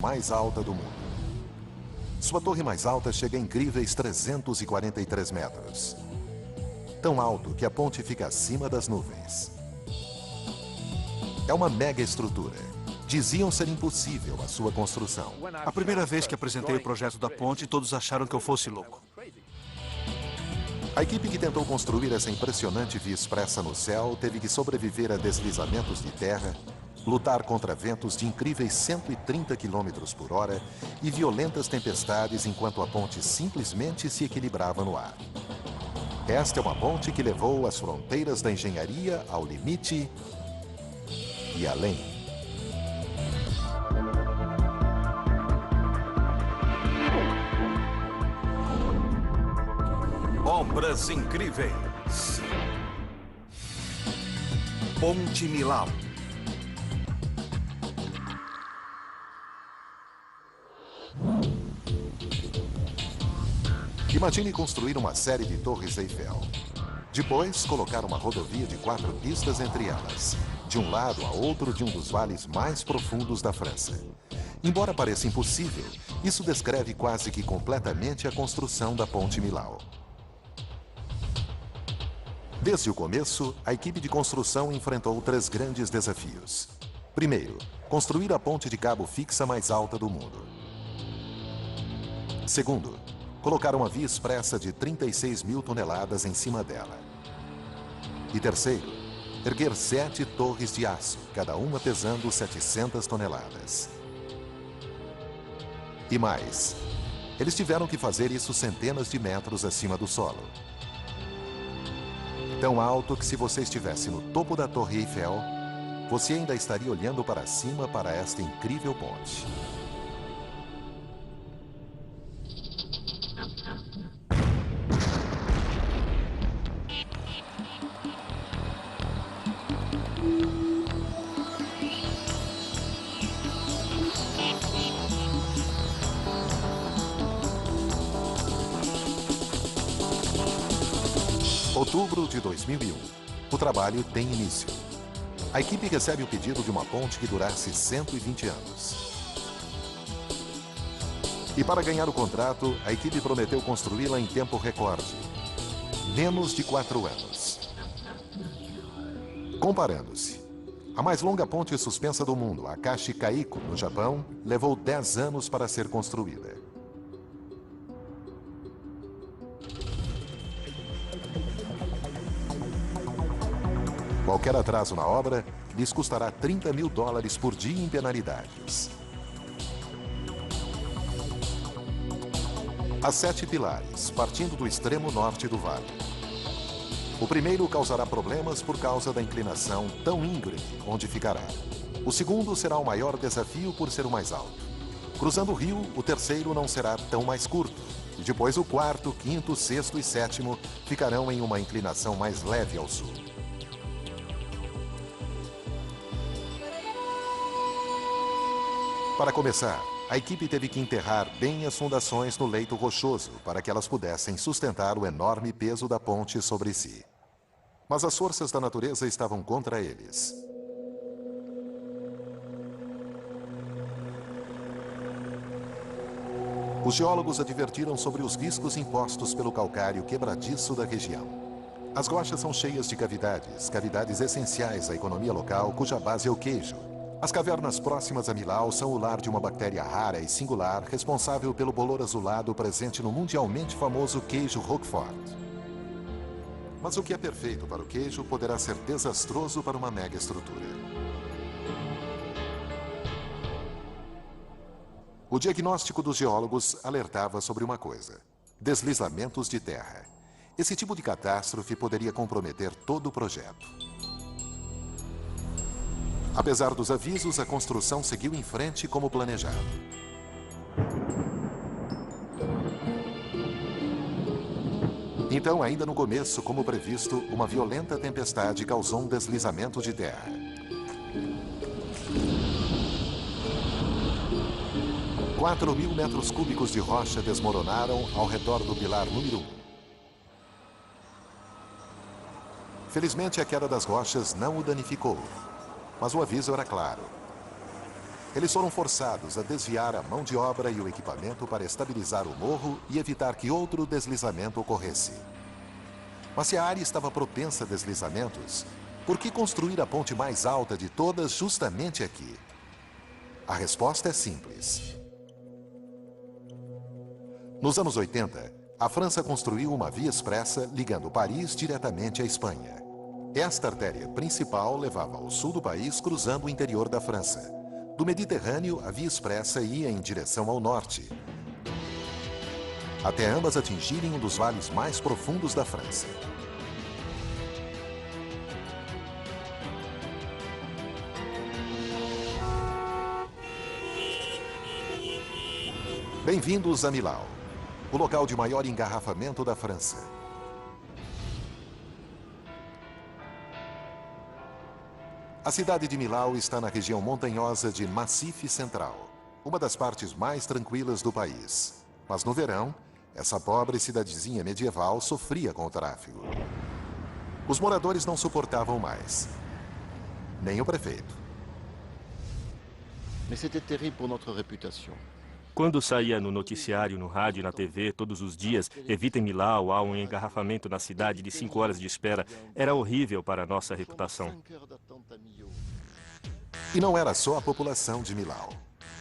mais alta do mundo. Sua torre mais alta chega a incríveis 343 metros. Tão alto que a ponte fica acima das nuvens. É uma mega estrutura. Diziam ser impossível a sua construção. A primeira vez que apresentei o projeto da ponte, todos acharam que eu fosse louco. A equipe que tentou construir essa impressionante via expressa no céu teve que sobreviver a deslizamentos de terra, lutar contra ventos de incríveis 130 km por hora e violentas tempestades enquanto a ponte simplesmente se equilibrava no ar. Esta é uma ponte que levou as fronteiras da engenharia ao limite e além. Obras incríveis. Ponte Millau. Imagine construir uma série de torres Eiffel. Depois, colocar uma rodovia de 4 pistas entre elas, de um lado a outro de um dos vales mais profundos da França. Embora pareça impossível, isso descreve quase que completamente a construção da Ponte Millau. Desde o começo, a equipe de construção enfrentou 3 grandes desafios. Primeiro, construir a ponte de cabo fixa mais alta do mundo. Segundo, colocar uma via expressa de 36 mil toneladas em cima dela. E terceiro, erguer 7 torres de aço, cada uma pesando 700 toneladas. E mais, eles tiveram que fazer isso centenas de metros acima do solo. Tão alto que se você estivesse no topo da Torre Eiffel, você ainda estaria olhando para cima para esta incrível ponte. Outubro de 2001. O trabalho tem início. A equipe recebe o pedido de uma ponte que durasse 120 anos. E para ganhar o contrato, a equipe prometeu construí-la em tempo recorde. Menos de 4 anos. Comparando-se, a mais longa ponte suspensa do mundo, a Kashi-Kaiko, no Japão, levou 10 anos para ser construída. Qualquer atraso na obra lhes custará $30 mil por dia em penalidades. Há 7 pilares, partindo do extremo norte do vale. O primeiro causará problemas por causa da inclinação tão íngreme onde ficará. O segundo será o maior desafio por ser o mais alto. Cruzando o rio, o terceiro não será tão mais curto. E depois o quarto, quinto, sexto e sétimo ficarão em uma inclinação mais leve ao sul. Para começar, a equipe teve que enterrar bem as fundações no leito rochoso para que elas pudessem sustentar o enorme peso da ponte sobre si. Mas as forças da natureza estavam contra eles. Os geólogos advertiram sobre os riscos impostos pelo calcário quebradiço da região. As rochas são cheias de cavidades essenciais à economia local, cuja base é o queijo. As cavernas próximas a Millau são o lar de uma bactéria rara e singular responsável pelo bolor azulado presente no mundialmente famoso queijo Roquefort. Mas o que é perfeito para o queijo poderá ser desastroso para uma mega estrutura. O diagnóstico dos geólogos alertava sobre uma coisa: deslizamentos de terra. Esse tipo de catástrofe poderia comprometer todo o projeto. Apesar dos avisos, a construção seguiu em frente como planejado. Então, ainda no começo, como previsto, uma violenta tempestade causou um deslizamento de terra. – 4.000 metros cúbicos de rocha desmoronaram ao redor do pilar número 1. Felizmente, a queda das rochas não o danificou. Mas o aviso era claro. Eles foram forçados a desviar a mão de obra e o equipamento para estabilizar o morro e evitar que outro deslizamento ocorresse. Mas se a área estava propensa a deslizamentos, por que construir a ponte mais alta de todas justamente aqui? A resposta é simples. Nos anos 80, a França construiu uma via expressa ligando Paris diretamente à Espanha. Esta artéria principal levava ao sul do país, cruzando o interior da França. Do Mediterrâneo, a via expressa ia em direção ao norte, até ambas atingirem um dos vales mais profundos da França. Bem-vindos a Millau, o local de maior engarrafamento da França. A cidade de Millau está na região montanhosa de Massif Central, uma das partes mais tranquilas do país. Mas no verão, essa pobre cidadezinha medieval sofria com o tráfego. Os moradores não suportavam mais, nem o prefeito. Mas c'était terrible pour notre réputation. Quando saía no noticiário, no rádio e na TV, todos os dias, evitem Millau, há um engarrafamento na cidade de 5 horas de espera, era horrível para a nossa reputação. E não era só a população de Millau.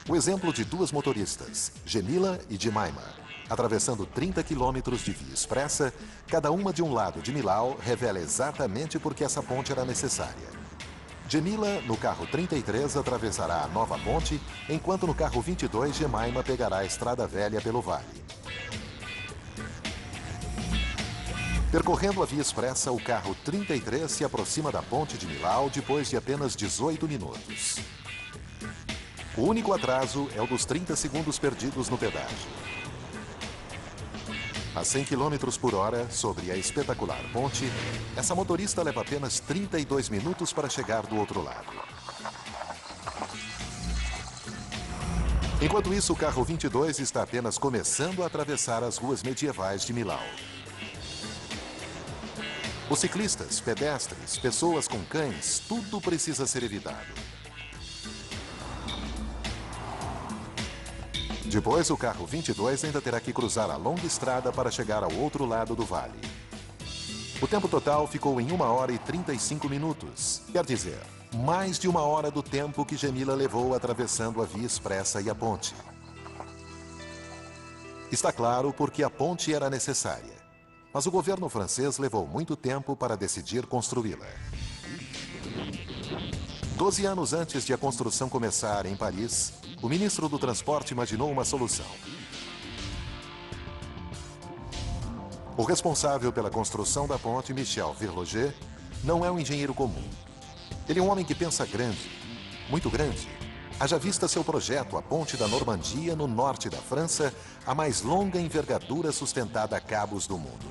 O exemplo de duas motoristas, Gemila e Jemima, atravessando 30 quilômetros de via expressa, cada uma de um lado de Millau, revela exatamente por que essa ponte era necessária. Gemila, no carro 33, atravessará a nova ponte, enquanto no carro 22, Jemima pegará a estrada velha pelo vale. Percorrendo a via expressa, o carro 33 se aproxima da ponte de Millau depois de apenas 18 minutos. O único atraso é o dos 30 segundos perdidos no pedágio. A 100 km por hora, sobre a espetacular ponte, essa motorista leva apenas 32 minutos para chegar do outro lado. Enquanto isso, o carro 22 está apenas começando a atravessar as ruas medievais de Millau. Os ciclistas, pedestres, pessoas com cães, tudo precisa ser evitado. Depois, o carro 22 ainda terá que cruzar a longa estrada para chegar ao outro lado do vale. O tempo total ficou em 1 hora e 35 minutos. Quer dizer, mais de 1 hora do tempo que Gemila levou atravessando a via expressa e a ponte. Está claro porque a ponte era necessária. Mas o governo francês levou muito tempo para decidir construí-la. 12 anos antes de a construção começar em Paris, o ministro do Transporte imaginou uma solução. O responsável pela construção da ponte, Michel Virloger, não é um engenheiro comum. Ele é um homem que pensa grande, muito grande. Haja vista seu projeto, a Ponte da Normandia, no norte da França, a mais longa envergadura sustentada a cabos do mundo.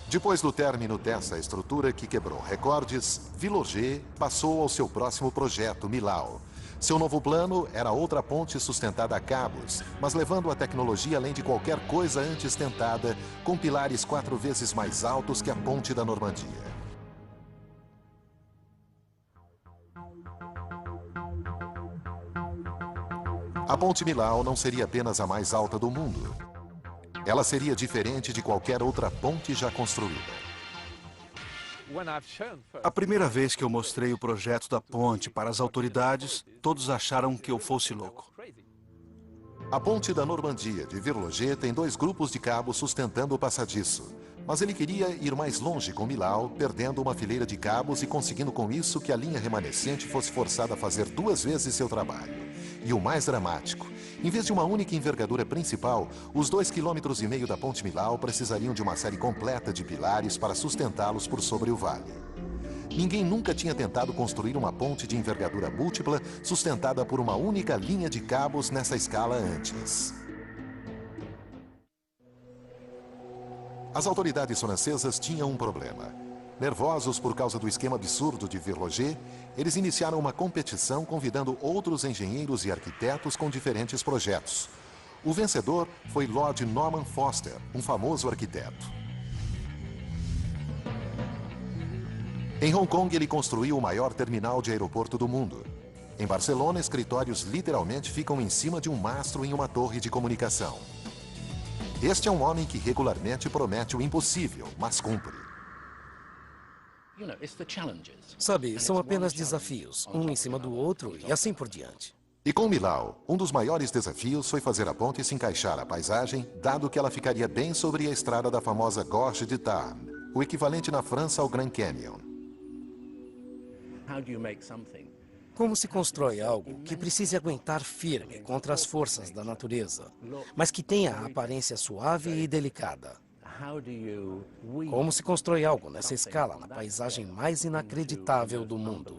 Depois do término dessa estrutura que quebrou recordes, Virloger passou ao seu próximo projeto, Millau. Seu novo plano era outra ponte sustentada a cabos, mas levando a tecnologia além de qualquer coisa antes tentada, com pilares 4 vezes mais altos que a Ponte da Normandia. A Ponte Millau não seria apenas a mais alta do mundo. Ela seria diferente de qualquer outra ponte já construída. A primeira vez que eu mostrei o projeto da ponte para as autoridades, todos acharam que eu fosse louco. A Ponte da Normandia de Virloger tem 2 grupos de cabos sustentando o passadiço. Mas ele queria ir mais longe com Millau, perdendo uma fileira de cabos e conseguindo com isso que a linha remanescente fosse forçada a fazer 2 vezes seu trabalho. E o mais dramático, em vez de uma única envergadura principal, os 2,5 km da Ponte Millau precisariam de uma série completa de pilares para sustentá-los por sobre o vale. Ninguém nunca tinha tentado construir uma ponte de envergadura múltipla sustentada por uma única linha de cabos nessa escala antes. As autoridades francesas tinham um problema. Nervosos por causa do esquema absurdo de Virloger, eles iniciaram uma competição convidando outros engenheiros e arquitetos com diferentes projetos. O vencedor foi Lord Norman Foster, um famoso arquiteto. Em Hong Kong, ele construiu o maior terminal de aeroporto do mundo. Em Barcelona, escritórios literalmente ficam em cima de um mastro em uma torre de comunicação. Este é um homem que regularmente promete o impossível, mas cumpre. Sabe, são apenas desafios, um em cima do outro e assim por diante. E com Millau, um dos maiores desafios foi fazer a ponte se encaixar à paisagem, dado que ela ficaria bem sobre a estrada da famosa Gorge de Tarn, o equivalente na França ao Grand Canyon. Como se constrói algo que precise aguentar firme contra as forças da natureza, mas que tenha a aparência suave e delicada? Como se constrói algo nessa escala na paisagem mais inacreditável do mundo?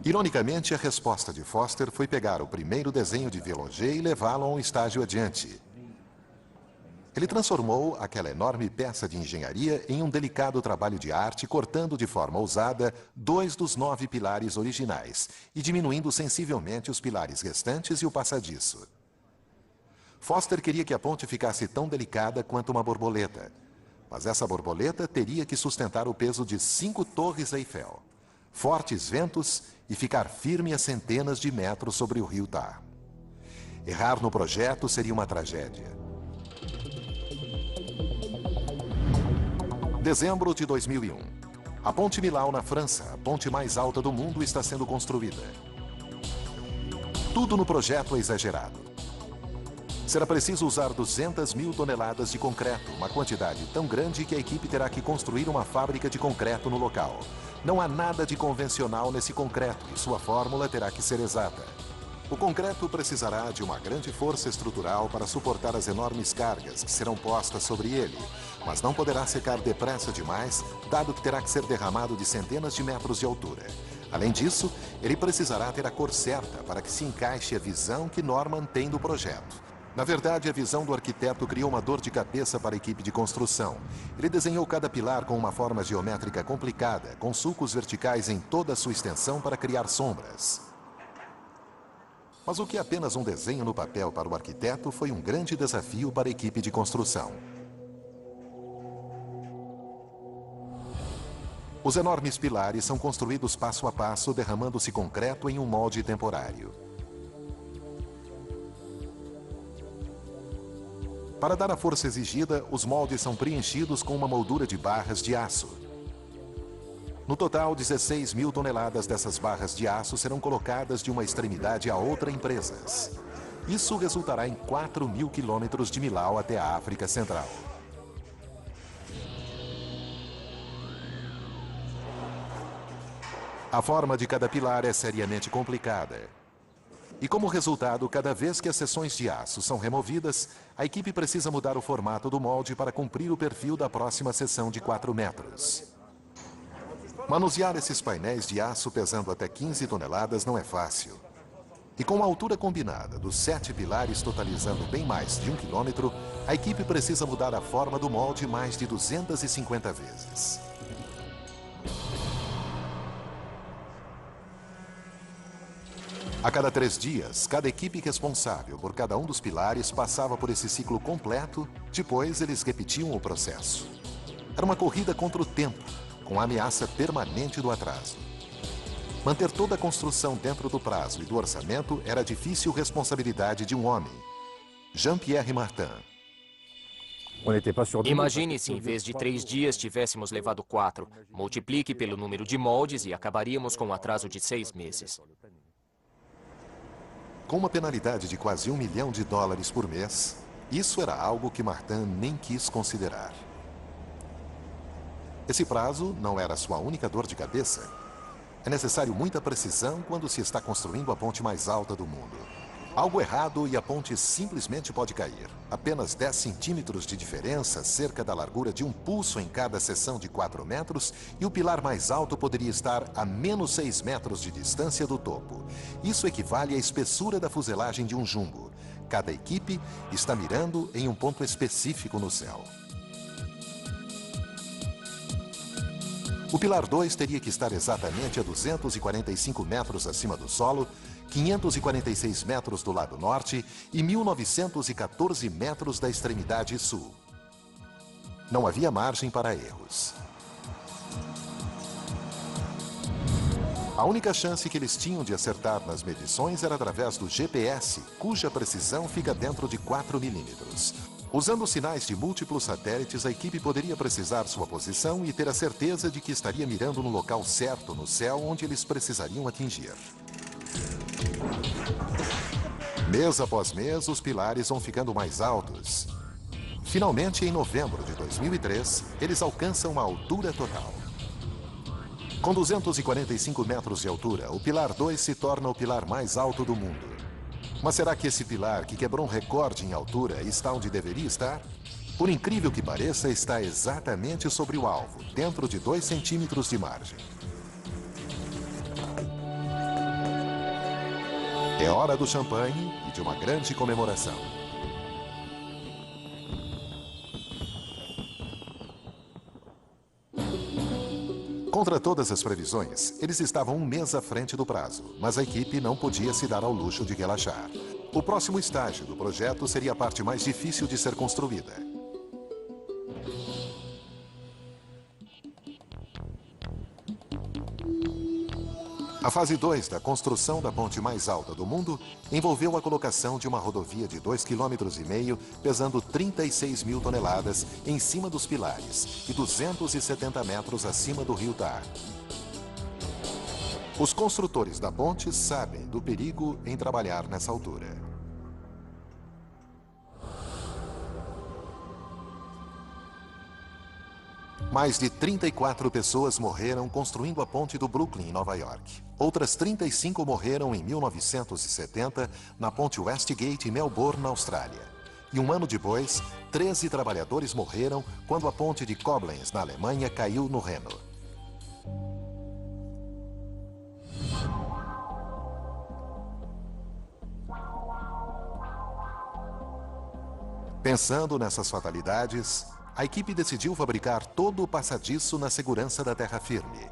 Ironicamente, a resposta de Foster foi pegar o primeiro desenho de Villanger e levá-lo a um estágio adiante. Ele transformou aquela enorme peça de engenharia em um delicado trabalho de arte, cortando de forma ousada 2 dos 9 pilares originais e diminuindo sensivelmente os pilares restantes e o passadiço. Foster queria que a ponte ficasse tão delicada quanto uma borboleta, mas essa borboleta teria que sustentar o peso de 5 torres Eiffel, fortes ventos e ficar firme a centenas de metros sobre o rio Tarn. Errar no projeto seria uma tragédia. Dezembro de 2001. A Ponte Millau, na França, a ponte mais alta do mundo, está sendo construída. Tudo no projeto é exagerado. Será preciso usar 200.000 toneladas de concreto, uma quantidade tão grande que a equipe terá que construir uma fábrica de concreto no local. Não há nada de convencional nesse concreto e sua fórmula terá que ser exata. O concreto precisará de uma grande força estrutural para suportar as enormes cargas que serão postas sobre ele, mas não poderá secar depressa demais, dado que terá que ser derramado de centenas de metros de altura. Além disso, ele precisará ter a cor certa para que se encaixe a visão que Norman tem do projeto. Na verdade, a visão do arquiteto criou uma dor de cabeça para a equipe de construção. Ele desenhou cada pilar com uma forma geométrica complicada, com sulcos verticais em toda a sua extensão para criar sombras. Mas o que é apenas um desenho no papel para o arquiteto foi um grande desafio para a equipe de construção. Os enormes pilares são construídos passo a passo, derramando-se concreto em um molde temporário. Para dar a força exigida, os moldes são preenchidos com uma moldura de barras de aço. No total, 16.000 toneladas dessas barras de aço serão colocadas de uma extremidade a outra em presas. Isso resultará em 4.000 quilômetros de Millau até a África Central. A forma de cada pilar é seriamente complicada. E como resultado, cada vez que as seções de aço são removidas, a equipe precisa mudar o formato do molde para cumprir o perfil da próxima seção de 4 metros. Manusear esses painéis de aço pesando até 15 toneladas não é fácil. E com a altura combinada dos 7 pilares totalizando bem mais de 1 quilômetro, a equipe precisa mudar a forma do molde mais de 250 vezes. A cada 3 dias, cada equipe responsável por cada um dos pilares passava por esse ciclo completo, depois eles repetiam o processo. Era uma corrida contra o tempo, com a ameaça permanente do atraso. Manter toda a construção dentro do prazo e do orçamento era a difícil responsabilidade de um homem, Jean-Pierre Martin. Imagine se em vez de 3 dias tivéssemos levado 4. Multiplique pelo número de moldes e acabaríamos com um atraso de 6 meses. Com uma penalidade de quase $1 milhão por mês, isso era algo que Martin nem quis considerar. Esse prazo não era sua única dor de cabeça. É necessário muita precisão quando se está construindo a ponte mais alta do mundo. Algo errado e a ponte simplesmente pode cair. Apenas 10 centímetros de diferença, cerca da largura de um pulso em cada seção de 4 metros, e o pilar mais alto poderia estar a menos 6 metros de distância do topo. Isso equivale à espessura da fuselagem de um jumbo. Cada equipe está mirando em um ponto específico no céu. O pilar 2 teria que estar exatamente a 245 metros acima do solo, 546 metros do lado norte e 1.914 metros da extremidade sul. Não havia margem para erros. A única chance que eles tinham de acertar nas medições era através do GPS, cuja precisão fica dentro de 4 milímetros. Usando sinais de múltiplos satélites, a equipe poderia precisar sua posição e ter a certeza de que estaria mirando no local certo no céu onde eles precisariam atingir. Mês após mês, os pilares vão ficando mais altos. Finalmente, em novembro de 2003, eles alcançam a altura total. Com 245 metros de altura, o Pilar 2 se torna o pilar mais alto do mundo. Mas será que esse pilar, que quebrou um recorde em altura, está onde deveria estar? Por incrível que pareça, está exatamente sobre o alvo, dentro de 2 centímetros de margem. É hora do champanhe e de uma grande comemoração. Contra todas as previsões, eles estavam um mês à frente do prazo, mas a equipe não podia se dar ao luxo de relaxar. O próximo estágio do projeto seria a parte mais difícil de ser construída. A fase 2 da construção da ponte mais alta do mundo envolveu a colocação de uma rodovia de 2,5 km, pesando 36 mil toneladas, em cima dos pilares e 270 metros acima do rio Tar. Os construtores da ponte sabem do perigo em trabalhar nessa altura. Mais de 34 pessoas morreram construindo a ponte do Brooklyn, em Nova York. Outras 35 morreram em 1970 na ponte Westgate, em Melbourne, na Austrália. E um ano depois, 13 trabalhadores morreram quando a ponte de Koblenz, na Alemanha, caiu no Reno. Pensando nessas fatalidades, a equipe decidiu fabricar todo o passadiço na segurança da terra firme.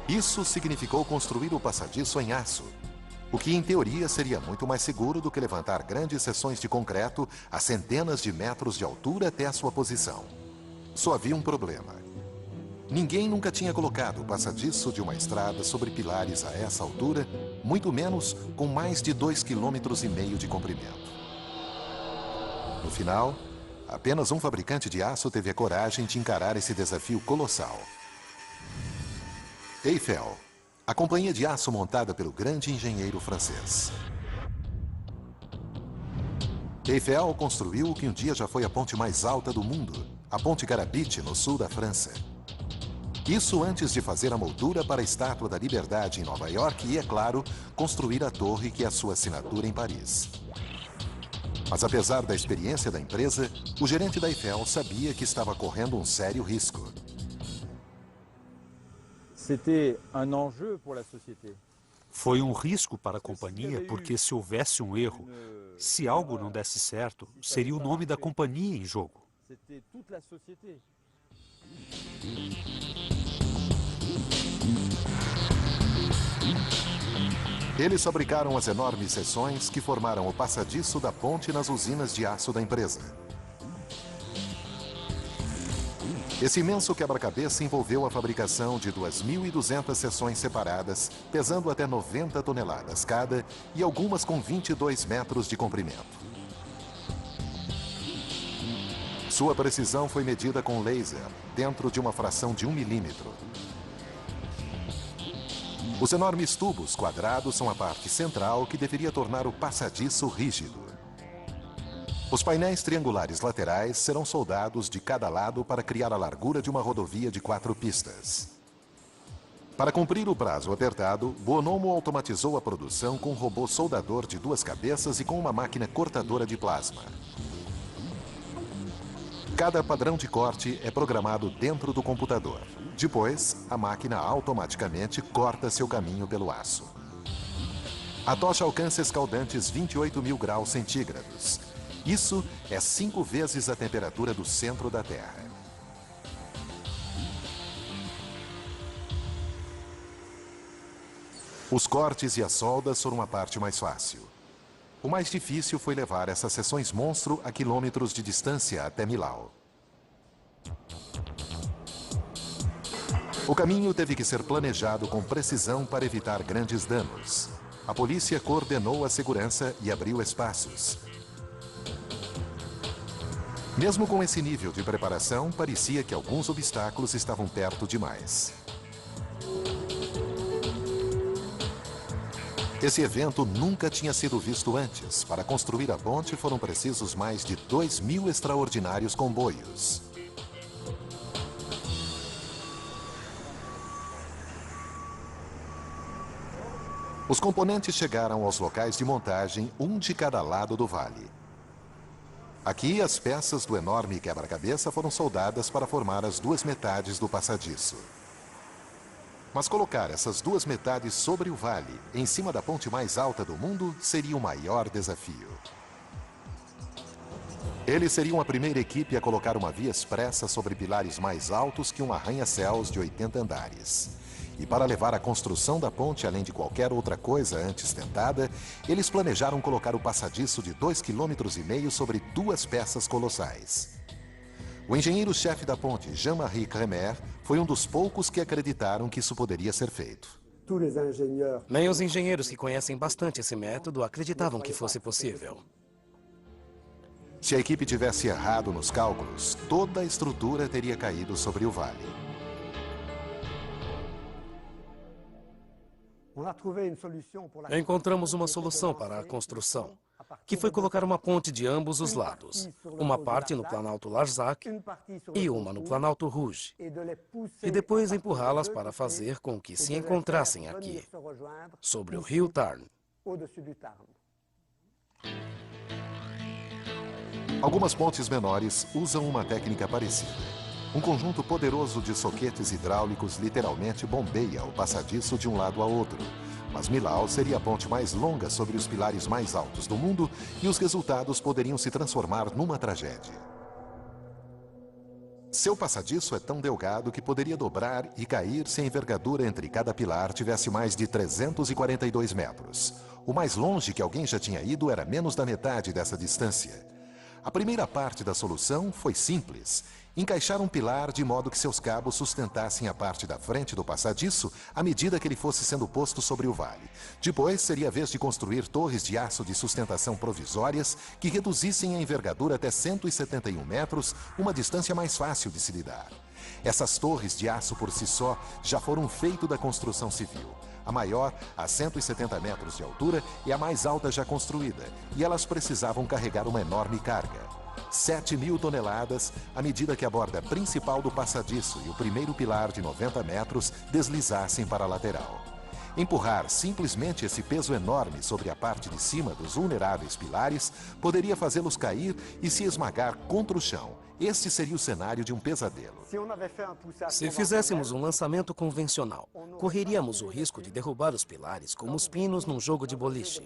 Isso significou construir o passadiço em aço, o que em teoria seria muito mais seguro do que levantar grandes seções de concreto a centenas de metros de altura até a sua posição. Só havia um problema. Ninguém nunca tinha colocado o passadiço de uma estrada sobre pilares a essa altura, muito menos com mais de 2,5 km de comprimento. No final, apenas um fabricante de aço teve a coragem de encarar esse desafio colossal. Eiffel, a companhia de aço montada pelo grande engenheiro francês. Eiffel construiu o que um dia já foi a ponte mais alta do mundo, a Ponte Garabit, no sul da França. Isso antes de fazer a moldura para a Estátua da Liberdade em Nova York e, é claro, construir a torre que é a sua assinatura em Paris. Mas apesar da experiência da empresa, o gerente da Eiffel sabia que estava correndo um sério risco. Foi um risco para a companhia porque se houvesse um erro, se algo não desse certo, seria o nome da companhia em jogo. Eles fabricaram as enormes seções que formaram o passadiço da ponte nas usinas de aço da empresa. Esse imenso quebra-cabeça envolveu a fabricação de 2.200 seções separadas, pesando até 90 toneladas cada e algumas com 22 metros de comprimento. Sua precisão foi medida com laser, dentro de uma fração de 1 milímetro. Os enormes tubos quadrados são a parte central que deveria tornar o passadiço rígido. Os painéis triangulares laterais serão soldados de cada lado para criar a largura de uma rodovia de 4 pistas. Para cumprir o prazo apertado, Bonomo automatizou a produção com um robô soldador de 2 cabeças e com uma máquina cortadora de plasma. Cada padrão de corte é programado dentro do computador. Depois, a máquina automaticamente corta seu caminho pelo aço. A tocha alcança escaldantes 28.000 graus centígrados. Isso é 5 vezes a temperatura do centro da Terra. Os cortes e as soldas foram a parte mais fácil. O mais difícil foi levar essas seções monstro a quilômetros de distância até Millau. O caminho teve que ser planejado com precisão para evitar grandes danos. A polícia coordenou a segurança e abriu espaços. Mesmo com esse nível de preparação, parecia que alguns obstáculos estavam perto demais. Esse evento nunca tinha sido visto antes. Para construir a ponte foram precisos mais de 2.000 extraordinários comboios. Os componentes chegaram aos locais de montagem, um de cada lado do vale. Aqui, as peças do enorme quebra-cabeça foram soldadas para formar as duas metades do passadiço. Mas colocar essas duas metades sobre o vale, em cima da ponte mais alta do mundo, seria o maior desafio. Eles seriam a primeira equipe a colocar uma via expressa sobre pilares mais altos que um arranha-céus de 80 andares. E para levar a construção da ponte além de qualquer outra coisa antes tentada, eles planejaram colocar o passadiço de 2,5 km sobre duas peças colossais. O engenheiro-chefe da ponte, Jean-Marie Crémer, foi um dos poucos que acreditaram que isso poderia ser feito. Nem os engenheiros que conhecem bastante esse método acreditavam que fosse possível. Se a equipe tivesse errado nos cálculos, toda a estrutura teria caído sobre o vale. Encontramos uma solução para a construção, que foi colocar uma ponte de ambos os lados, uma parte no Planalto Larzac e uma no Planalto Rouge, e depois empurrá-las para fazer com que se encontrassem aqui, sobre o rio Tarn. Algumas pontes menores usam uma técnica parecida. Um conjunto poderoso de soquetes hidráulicos literalmente bombeia o passadiço de um lado a outro. Mas Millau seria a ponte mais longa sobre os pilares mais altos do mundo e os resultados poderiam se transformar numa tragédia. Seu passadiço é tão delgado que poderia dobrar e cair se a envergadura entre cada pilar tivesse mais de 342 metros. O mais longe que alguém já tinha ido era menos da metade dessa distância. A primeira parte da solução foi simples. Encaixar um pilar de modo que seus cabos sustentassem a parte da frente do passadiço à medida que ele fosse sendo posto sobre o vale. Depois, seria a vez de construir torres de aço de sustentação provisórias que reduzissem a envergadura até 171 metros, uma distância mais fácil de se lidar. Essas torres de aço por si só já foram um feito da construção civil. A maior, a 170 metros de altura, é a mais alta já construída, e elas precisavam carregar uma enorme carga. 7.000 toneladas, à medida que a borda principal do passadiço e o primeiro pilar de 90 metros deslizassem para a lateral. Empurrar simplesmente esse peso enorme sobre a parte de cima dos vulneráveis pilares poderia fazê-los cair e se esmagar contra o chão. Este seria o cenário de um pesadelo. Se fizéssemos um lançamento convencional, correríamos o risco de derrubar os pilares como os pinos num jogo de boliche.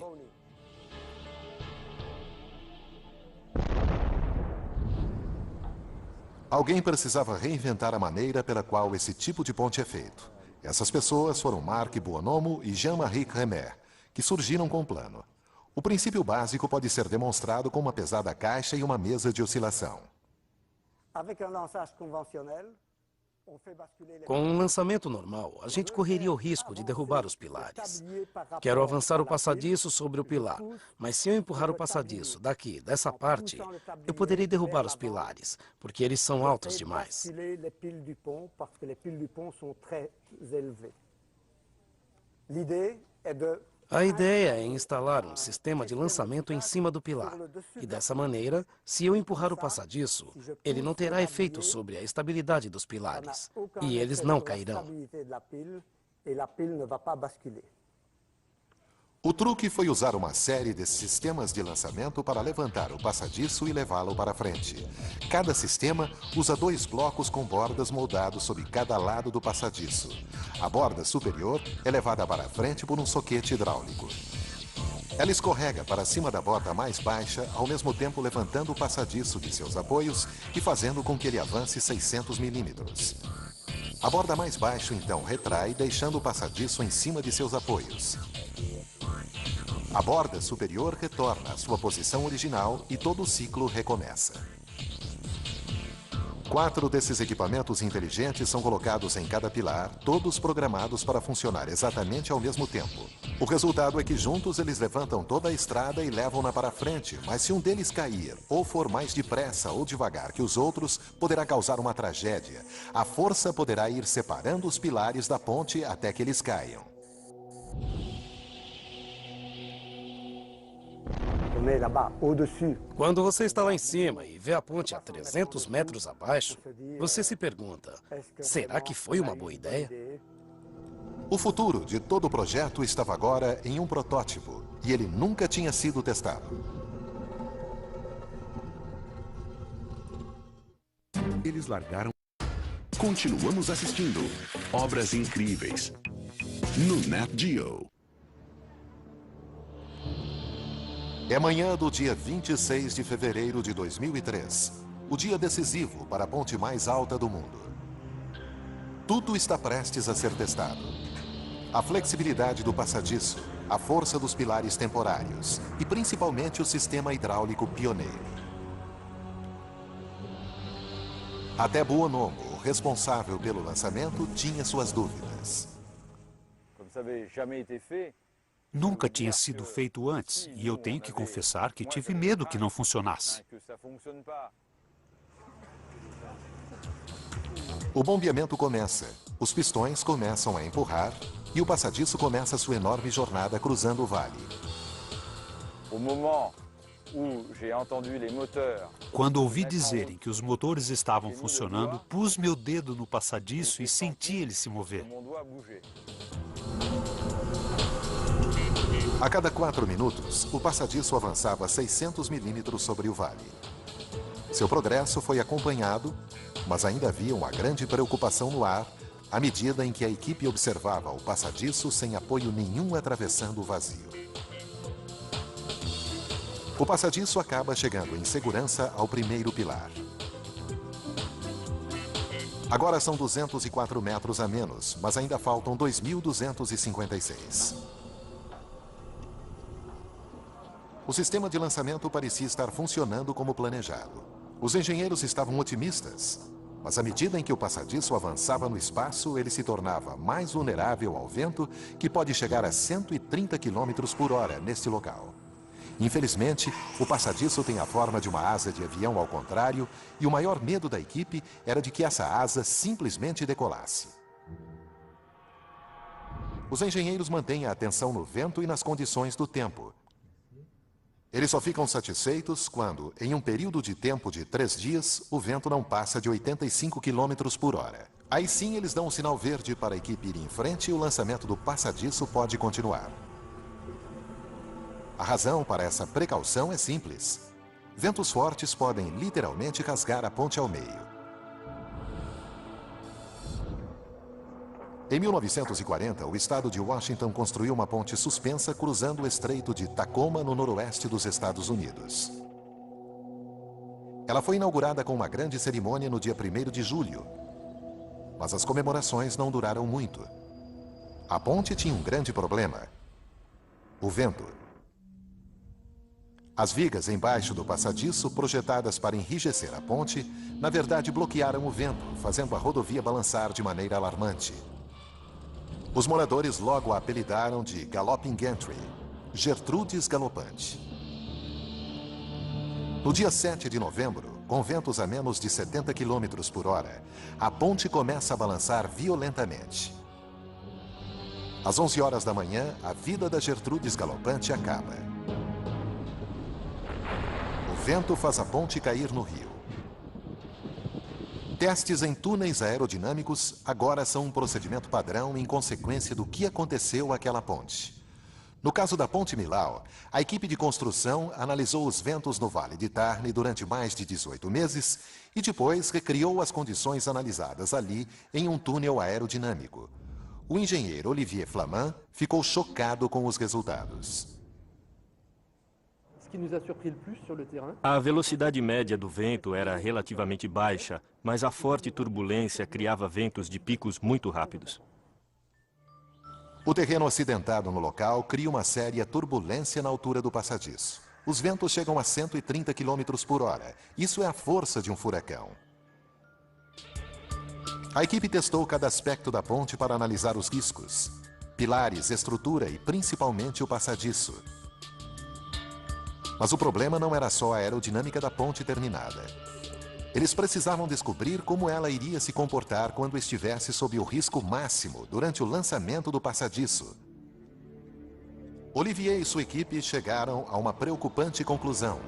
Alguém precisava reinventar a maneira pela qual esse tipo de ponte é feito. Essas pessoas foram Marc Buonomo e Jean-Marie Crémer, que surgiram com o plano. O princípio básico pode ser demonstrado com uma pesada caixa e uma mesa de oscilação. Com um lançamento normal, a gente correria o risco de derrubar os pilares. Quero avançar o passadiço sobre o pilar, mas se eu empurrar o passadiço daqui, dessa parte, eu poderei derrubar os pilares, porque eles são altos demais. A ideia é instalar um sistema de lançamento em cima do pilar. E dessa maneira, se eu empurrar o passadiço, ele não terá efeito sobre a estabilidade dos pilares. E eles não cairão. O truque foi usar uma série de sistemas de lançamento para levantar o passadiço e levá-lo para frente. Cada sistema usa 2 blocos com bordas moldados sob cada lado do passadiço. A borda superior é levada para frente por um soquete hidráulico. Ela escorrega para cima da borda mais baixa, ao mesmo tempo levantando o passadiço de seus apoios e fazendo com que ele avance 600 milímetros. A borda mais baixa então retrai, deixando o passadiço em cima de seus apoios. A borda superior retorna à sua posição original e todo o ciclo recomeça. 4 desses equipamentos inteligentes são colocados em cada pilar, todos programados para funcionar exatamente ao mesmo tempo. O resultado é que juntos eles levantam toda a estrada e levam-na para frente, mas se um deles cair, ou for mais depressa ou devagar que os outros, poderá causar uma tragédia. A força poderá ir separando os pilares da ponte até que eles caiam. Quando você está lá em cima e vê a ponte a 300 metros abaixo, você se pergunta, será que foi uma boa ideia? O futuro de todo o projeto estava agora em um protótipo, e ele nunca tinha sido testado. Eles largaram. Continuamos assistindo Obras Incríveis no Nat Geo. É manhã do dia 26 de fevereiro de 2003, o dia decisivo para a ponte mais alta do mundo. Tudo está prestes a ser testado. A flexibilidade do passadiço, a força dos pilares temporários e principalmente o sistema hidráulico pioneiro. Até Buonomo, o responsável pelo lançamento, tinha suas dúvidas. Nunca tinha sido feito antes, e eu tenho que confessar que tive medo que não funcionasse. O bombeamento começa, os pistões começam a empurrar e o passadiço começa sua enorme jornada cruzando o vale. Quando ouvi dizerem que os motores estavam funcionando, pus meu dedo no passadiço e senti ele se mover. A cada 4 minutos, o passadiço avançava 600 milímetros sobre o vale. Seu progresso foi acompanhado, mas ainda havia uma grande preocupação no ar à medida em que a equipe observava o passadiço sem apoio nenhum atravessando o vazio. O passadiço acaba chegando em segurança ao primeiro pilar. Agora são 204 metros a menos, mas ainda faltam 2.256. O sistema de lançamento parecia estar funcionando como planejado. Os engenheiros estavam otimistas, mas à medida em que o passadiço avançava no espaço, ele se tornava mais vulnerável ao vento, que pode chegar a 130 km por hora neste local. Infelizmente, o passadiço tem a forma de uma asa de avião ao contrário, e o maior medo da equipe era de que essa asa simplesmente decolasse. Os engenheiros mantêm a atenção no vento e nas condições do tempo. Eles só ficam satisfeitos quando, em um período de tempo de 3 dias, o vento não passa de 85 km por hora. Aí sim eles dão um sinal verde para a equipe ir em frente e o lançamento do passadiço pode continuar. A razão para essa precaução é simples. Ventos fortes podem literalmente rasgar a ponte ao meio. Em 1940, o estado de Washington construiu uma ponte suspensa cruzando o estreito de Tacoma, no noroeste dos Estados Unidos. Ela foi inaugurada com uma grande cerimônia no dia 1º de julho. Mas as comemorações não duraram muito. A ponte tinha um grande problema: o vento. As vigas embaixo do passadiço, projetadas para enrijecer a ponte, na verdade bloquearam o vento, fazendo a rodovia balançar de maneira alarmante. Os moradores logo a apelidaram de Galloping Gantry, Gertrudes Galopante. No dia 7 de novembro, com ventos a menos de 70 km por hora, a ponte começa a balançar violentamente. Às 11 horas da manhã, a vida da Gertrudes Galopante acaba. O vento faz a ponte cair no rio. Testes em túneis aerodinâmicos agora são um procedimento padrão em consequência do que aconteceu àquela ponte. No caso da Ponte Millau, a equipe de construção analisou os ventos no Vale de Tarn durante mais de 18 meses e depois recriou as condições analisadas ali em um túnel aerodinâmico. O engenheiro Olivier Flamand ficou chocado com os resultados. A velocidade média do vento era relativamente baixa, mas a forte turbulência criava ventos de picos muito rápidos. O terreno acidentado no local cria uma séria turbulência na altura do passadiço. Os ventos chegam a 130 km por hora. Isso é a força de um furacão. A equipe testou cada aspecto da ponte para analisar os riscos: pilares, estrutura e principalmente o passadiço. Mas o problema não era só a aerodinâmica da ponte terminada. Eles precisavam descobrir como ela iria se comportar quando estivesse sob o risco máximo durante o lançamento do passadiço. Olivier e sua equipe chegaram a uma preocupante conclusão: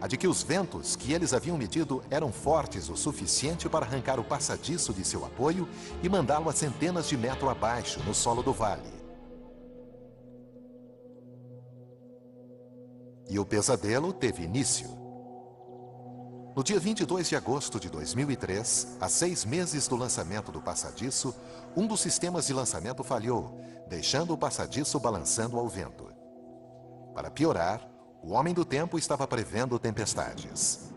a de que os ventos que eles haviam medido eram fortes o suficiente para arrancar o passadiço de seu apoio e mandá-lo a centenas de metros abaixo, no solo do vale. E o pesadelo teve início. No dia 22 de agosto de 2003, a 6 meses do lançamento do passadiço, um dos sistemas de lançamento falhou, deixando o passadiço balançando ao vento. Para piorar, o Homem do Tempo estava prevendo tempestades.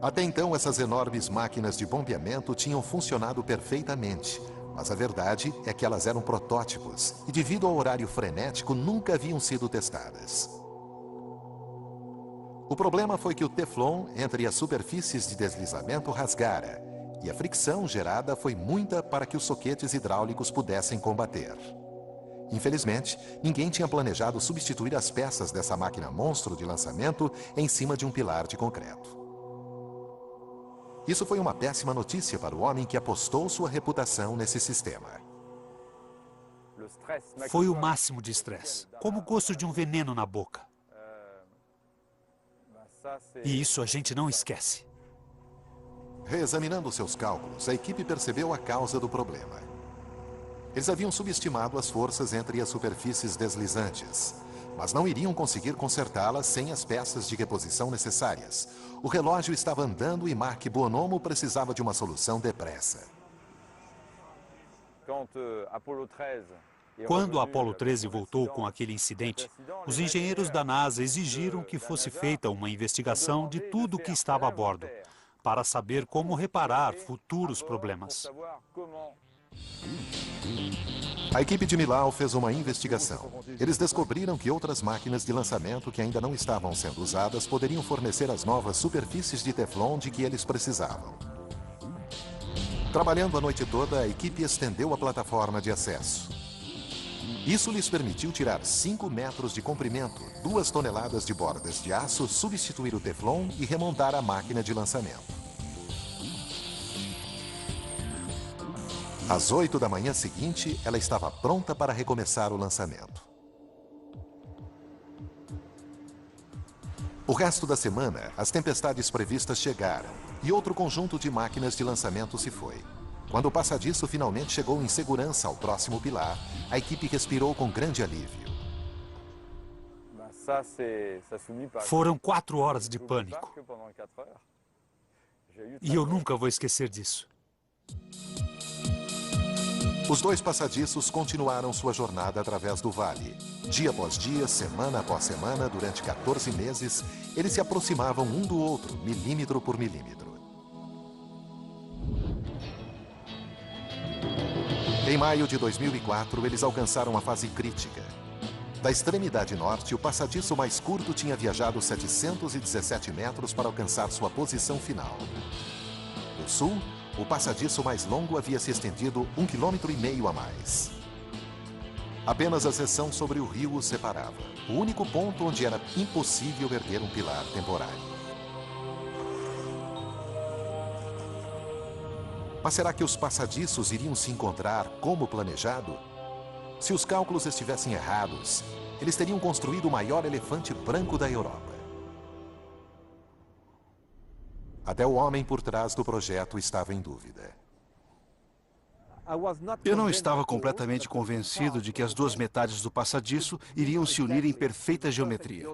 Até então, essas enormes máquinas de bombeamento tinham funcionado perfeitamente, mas a verdade é que elas eram protótipos e, devido ao horário frenético, nunca haviam sido testadas. O problema foi que o teflon entre as superfícies de deslizamento rasgara, e a fricção gerada foi muita para que os soquetes hidráulicos pudessem combater. Infelizmente, ninguém tinha planejado substituir as peças dessa máquina monstro de lançamento em cima de um pilar de concreto. Isso foi uma péssima notícia para o homem que apostou sua reputação nesse sistema. Foi o máximo de estresse, como o gosto de um veneno na boca. E isso a gente não esquece. Reexaminando seus cálculos, a equipe percebeu a causa do problema. Eles haviam subestimado as forças entre as superfícies deslizantes, mas não iriam conseguir consertá-las sem as peças de reposição necessárias. O relógio estava andando e Marc Bonomo precisava de uma solução depressa. Quando o Apollo 13 voltou com aquele incidente, os engenheiros da NASA exigiram que fosse feita uma investigação de tudo o que estava a bordo, para saber como reparar futuros problemas. A equipe de Millau fez uma investigação. Eles descobriram que outras máquinas de lançamento que ainda não estavam sendo usadas poderiam fornecer as novas superfícies de teflon de que eles precisavam. Trabalhando a noite toda, a equipe estendeu a plataforma de acesso. Isso lhes permitiu tirar 5 metros de comprimento, 2 toneladas de bordas de aço, substituir o teflon e remontar a máquina de lançamento. Às 8 da manhã seguinte, ela estava pronta para recomeçar o lançamento. O resto da semana, as tempestades previstas chegaram e outro conjunto de máquinas de lançamento se foi. Quando o passadiço finalmente chegou em segurança ao próximo pilar, a equipe respirou com grande alívio. Foram 4 horas de pânico. E eu nunca vou esquecer disso. Os 2 passadiços continuaram sua jornada através do vale. Dia após dia, semana após semana, durante 14 meses, eles se aproximavam um do outro, milímetro por milímetro. Em maio de 2004, eles alcançaram a fase crítica. Da extremidade norte, o passadiço mais curto tinha viajado 717 metros para alcançar sua posição final. Do sul, o passadiço mais longo havia se estendido 1,5 km a mais. Apenas a seção sobre o rio os separava, o único ponto onde era impossível erguer um pilar temporário. Mas será que os passadiços iriam se encontrar como planejado? Se os cálculos estivessem errados, eles teriam construído o maior elefante branco da Europa. Até o homem por trás do projeto estava em dúvida. Eu não estava completamente convencido de que as 2 metades do passadiço iriam se unir em perfeita geometria.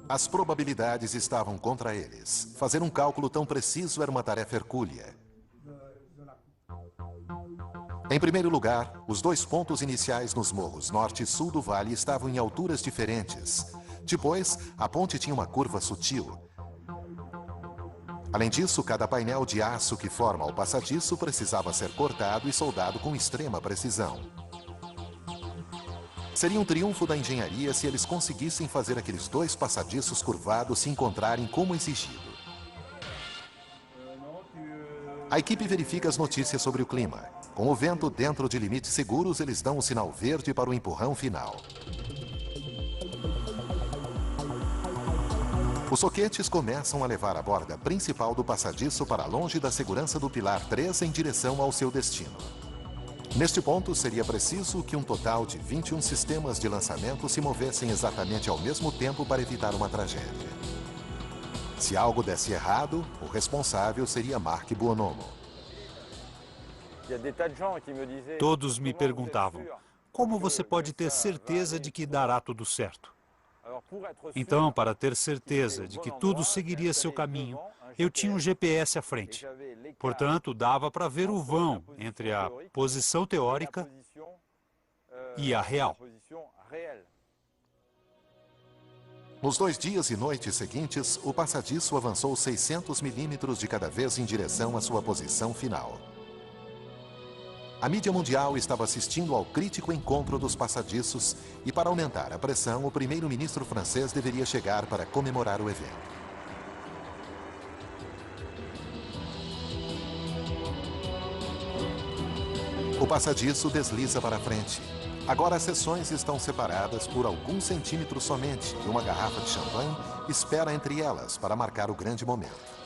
As probabilidades estavam contra eles. Fazer um cálculo tão preciso era uma tarefa hercúlea. Em primeiro lugar, os 2 pontos iniciais nos morros norte e sul do vale estavam em alturas diferentes. Depois, a ponte tinha uma curva sutil. Além disso, cada painel de aço que forma o passadiço precisava ser cortado e soldado com extrema precisão. Seria um triunfo da engenharia se eles conseguissem fazer aqueles 2 passadiços curvados se encontrarem como exigido. A equipe verifica as notícias sobre o clima. Com o vento dentro de limites seguros, eles dão o sinal verde para o empurrão final. Os soquetes começam a levar a borda principal do passadiço para longe da segurança do pilar 3 em direção ao seu destino. Neste ponto, seria preciso que um total de 21 sistemas de lançamento se movessem exatamente ao mesmo tempo para evitar uma tragédia. Se algo desse errado, o responsável seria Mark Buonomo. Todos me perguntavam, como você pode ter certeza de que dará tudo certo? Então, para ter certeza de que tudo seguiria seu caminho, eu tinha um GPS à frente. Portanto, dava para ver o vão entre a posição teórica e a real. Nos 2 dias e noites seguintes, o passadiço avançou 600 milímetros de cada vez em direção à sua posição final. A mídia mundial estava assistindo ao crítico encontro dos passadiços e, para aumentar a pressão, o primeiro-ministro francês deveria chegar para comemorar o evento. O passadiço desliza para frente. Agora as seções estão separadas por alguns centímetros somente e uma garrafa de champanhe espera entre elas para marcar o grande momento.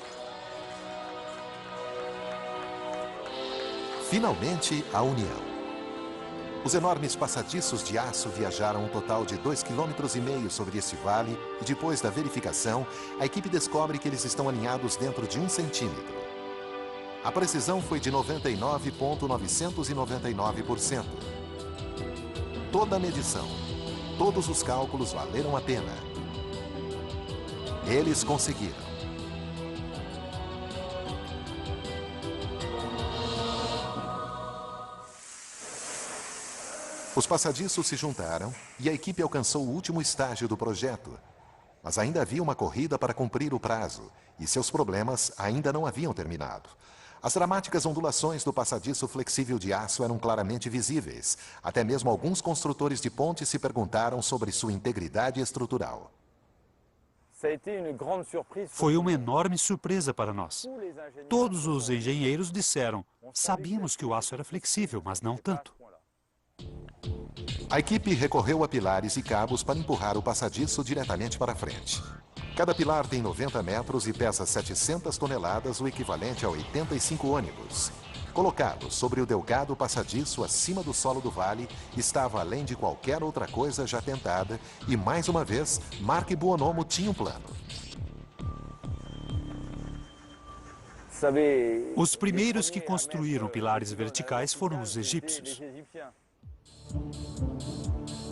Finalmente, a união. Os enormes passadiços de aço viajaram um total de 2,5 km sobre este vale e, depois da verificação, a equipe descobre que eles estão alinhados dentro de 1 centímetro. A precisão foi de 99,999%. Toda a medição, todos os cálculos valeram a pena. Eles conseguiram. Os passadiços se juntaram e a equipe alcançou o último estágio do projeto. Mas ainda havia uma corrida para cumprir o prazo e seus problemas ainda não haviam terminado. As dramáticas ondulações do passadiço flexível de aço eram claramente visíveis. Até mesmo alguns construtores de pontes se perguntaram sobre sua integridade estrutural. Foi uma enorme surpresa para nós. Todos os engenheiros disseram, sabíamos que o aço era flexível, mas não tanto. A equipe recorreu a pilares e cabos para empurrar o passadiço diretamente para frente. Cada pilar tem 90 metros e pesa 700 toneladas, o equivalente a 85 ônibus. Colocado sobre o delgado passadiço acima do solo do vale, estava além de qualquer outra coisa já tentada e, mais uma vez, Mark Buonomo tinha um plano. Os primeiros que construíram pilares verticais foram os egípcios.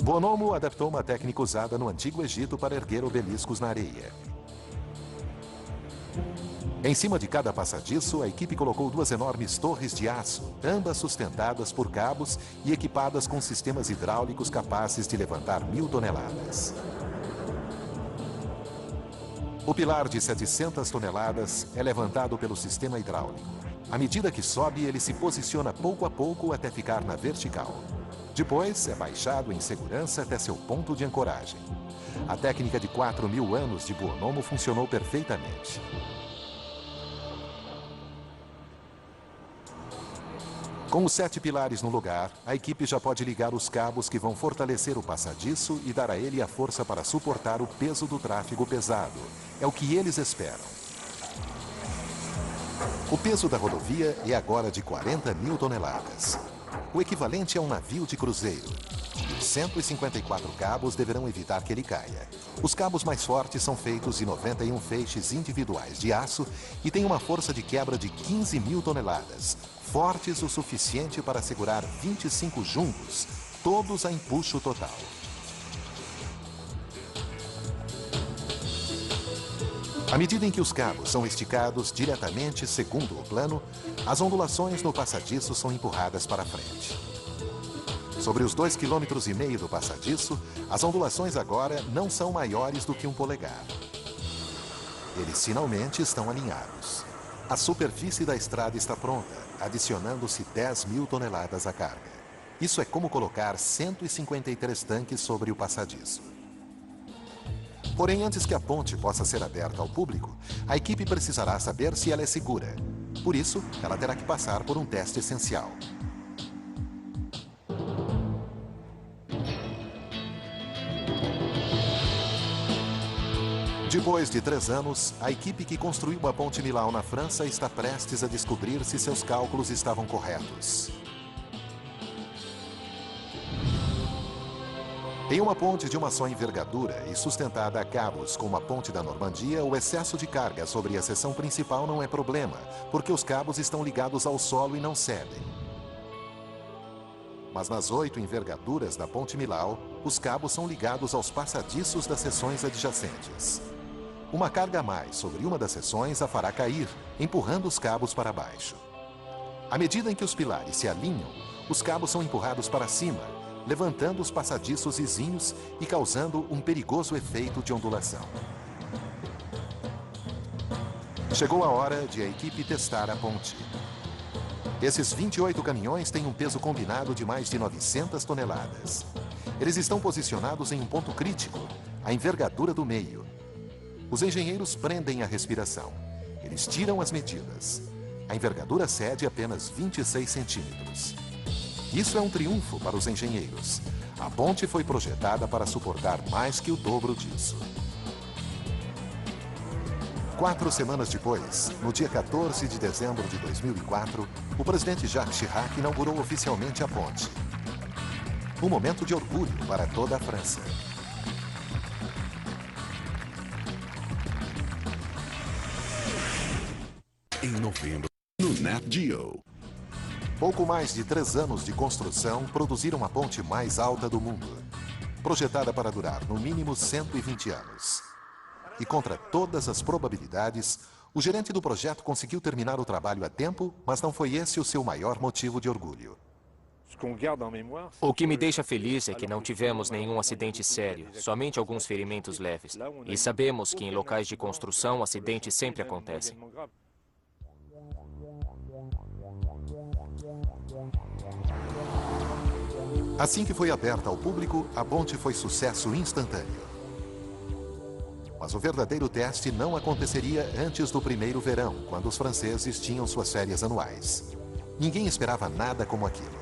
Buonomo adaptou uma técnica usada no Antigo Egito para erguer obeliscos na areia. Em cima de cada passadiço, a equipe colocou 2 enormes torres de aço, ambas sustentadas por cabos e equipadas com sistemas hidráulicos capazes de levantar 1000 toneladas. O pilar de 700 toneladas é levantado pelo sistema hidráulico. À medida que sobe, ele se posiciona pouco a pouco até ficar na vertical. Depois, é baixado em segurança até seu ponto de ancoragem. A técnica de 4.000 anos de Buonomo funcionou perfeitamente. Com os 7 pilares no lugar, a equipe já pode ligar os cabos que vão fortalecer o passadiço e dar a ele a força para suportar o peso do tráfego pesado. É o que eles esperam. O peso da rodovia é agora de 40.000 toneladas. O equivalente a um navio de cruzeiro. Os 154 cabos deverão evitar que ele caia. Os cabos mais fortes são feitos de 91 feixes individuais de aço e têm uma força de quebra de 15.000 toneladas, fortes o suficiente para segurar 25 jumbos, todos a empuxo total. À medida em que os cabos são esticados diretamente segundo o plano, as ondulações no passadiço são empurradas para frente. Sobre os 2,5 km do passadiço, as ondulações agora não são maiores do que 1 polegar. Eles finalmente estão alinhados. A superfície da estrada está pronta, adicionando-se 10.000 toneladas à carga. Isso é como colocar 153 tanques sobre o passadiço. Porém, antes que a ponte possa ser aberta ao público, a equipe precisará saber se ela é segura. Por isso, ela terá que passar por um teste essencial. Depois de 3 anos, a equipe que construiu a Ponte Millau na França está prestes a descobrir se seus cálculos estavam corretos. Em uma ponte de uma só envergadura e sustentada a cabos como a Ponte da Normandia, o excesso de carga sobre a seção principal não é problema, porque os cabos estão ligados ao solo e não cedem. Mas nas 8 envergaduras da Ponte Millau, os cabos são ligados aos passadiços das seções adjacentes. Uma carga a mais sobre uma das seções a fará cair, empurrando os cabos para baixo. À medida em que os pilares se alinham, os cabos são empurrados para cima, levantando os passadiços vizinhos e causando um perigoso efeito de ondulação. Chegou a hora de a equipe testar a ponte. Esses 28 caminhões têm um peso combinado de mais de 900 toneladas. Eles estão posicionados em um ponto crítico, a envergadura do meio. Os engenheiros prendem a respiração. Eles tiram as medidas. A envergadura cede apenas 26 centímetros. Isso é um triunfo para os engenheiros. A ponte foi projetada para suportar mais que o dobro disso. 4 semanas depois, no dia 14 de dezembro de 2004, o presidente Jacques Chirac inaugurou oficialmente a ponte. Um momento de orgulho para toda a França. Em novembro, no Nat Geo. Pouco mais de 3 anos de construção produziram a ponte mais alta do mundo, projetada para durar no mínimo 120 anos. E contra todas as probabilidades, o gerente do projeto conseguiu terminar o trabalho a tempo, mas não foi esse o seu maior motivo de orgulho. O que me deixa feliz é que não tivemos nenhum acidente sério, somente alguns ferimentos leves. E sabemos que em locais de construção acidentes sempre acontecem. Assim que foi aberta ao público, a ponte foi sucesso instantâneo. Mas o verdadeiro teste não aconteceria antes do primeiro verão, quando os franceses tinham suas férias anuais. Ninguém esperava nada como aquilo.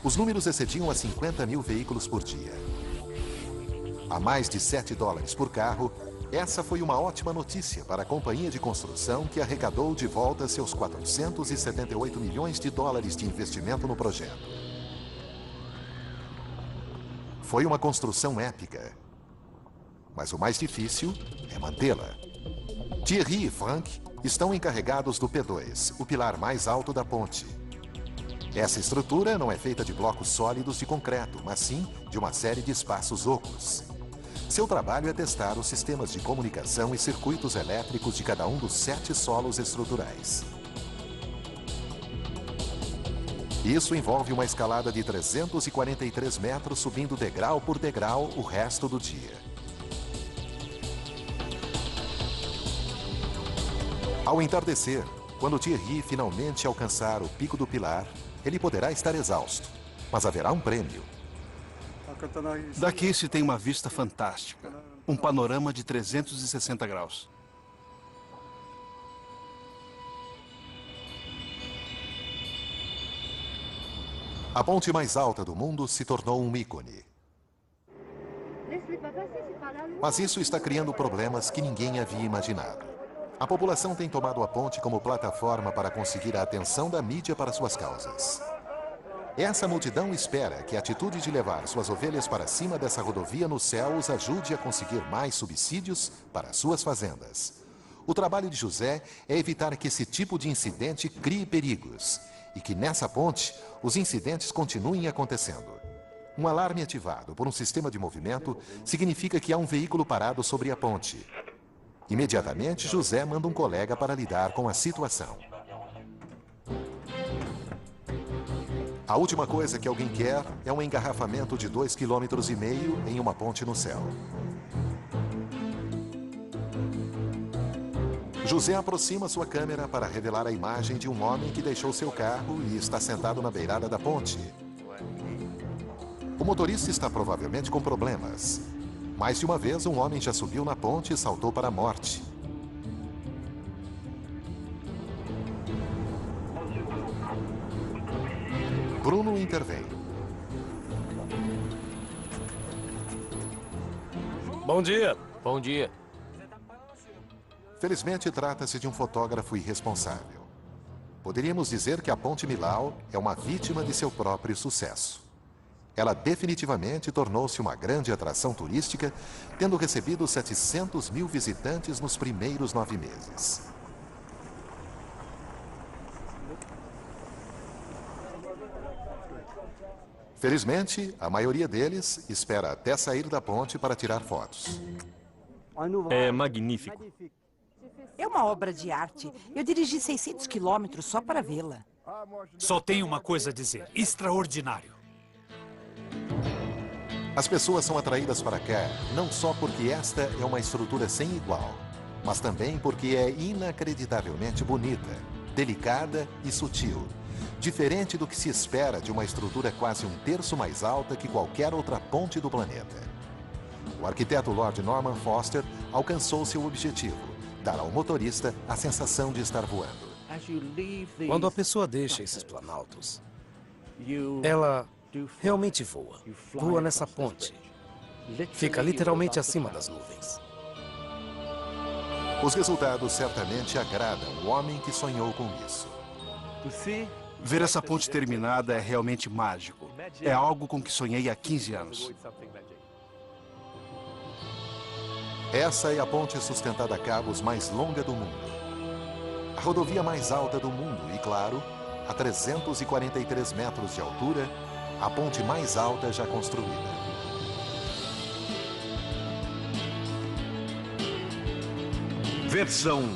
Os números excediam a 50 mil veículos por dia. A mais de $7 por carro, essa foi uma ótima notícia para a companhia de construção que arrecadou de volta seus $478 milhões de investimento no projeto. Foi uma construção épica. Mas o mais difícil é mantê-la. Thierry e Franck estão encarregados do P2, o pilar mais alto da ponte. Essa estrutura não é feita de blocos sólidos de concreto, mas sim de uma série de espaços ocos. Seu trabalho é testar os sistemas de comunicação e circuitos elétricos de cada um dos 7 solos estruturais. Isso envolve uma escalada de 343 metros subindo degrau por degrau o resto do dia. Ao entardecer, quando Thierry finalmente alcançar o pico do pilar, ele poderá estar exausto, mas haverá um prêmio. Daqui se tem uma vista fantástica. Um panorama de 360 graus. A ponte mais alta do mundo se tornou um ícone. Mas isso está criando problemas que ninguém havia imaginado. A população tem tomado a ponte como plataforma para conseguir a atenção da mídia para suas causas. Essa multidão espera que a atitude de levar suas ovelhas para cima dessa rodovia no céu os ajude a conseguir mais subsídios para suas fazendas. O trabalho de José é evitar que esse tipo de incidente crie perigos e que nessa ponte os incidentes continuem acontecendo. Um alarme ativado por um sistema de movimento significa que há um veículo parado sobre a ponte. Imediatamente, José manda um colega para lidar com a situação. A última coisa que alguém quer é um engarrafamento de 2,5 km em uma ponte no céu. José aproxima sua câmera para revelar a imagem de um homem que deixou seu carro e está sentado na beirada da ponte. O motorista está provavelmente com problemas. Mais de uma vez, um homem já subiu na ponte e saltou para a morte. Bruno intervém. Bom dia. Bom dia. Felizmente, trata-se de um fotógrafo irresponsável. Poderíamos dizer que a Ponte Millau é uma vítima de seu próprio sucesso. Ela definitivamente tornou-se uma grande atração turística, tendo recebido 700 mil visitantes nos primeiros 9 meses. Felizmente, a maioria deles espera até sair da ponte para tirar fotos. É magnífico. É uma obra de arte. Eu dirigi 600 quilômetros só para vê-la. Só tenho uma coisa a dizer. Extraordinário. As pessoas são atraídas para cá não só porque esta é uma estrutura sem igual, mas também porque é inacreditavelmente bonita, delicada e sutil, diferente do que se espera de uma estrutura quase 1/3 mais alta que qualquer outra ponte do planeta. O arquiteto Lord Norman Foster alcançou seu objetivo, dar ao motorista a sensação de estar voando. Quando a pessoa deixa esses planaltos, ela realmente voa. Voa nessa ponte. Fica literalmente acima das nuvens. Os resultados certamente agradam o homem que sonhou com isso. Ver essa ponte terminada é realmente mágico. É algo com que sonhei há 15 anos. Essa é a ponte sustentada a cabos mais longa do mundo. A rodovia mais alta do mundo e, claro, a 343 metros de altura, a ponte mais alta já construída. Versão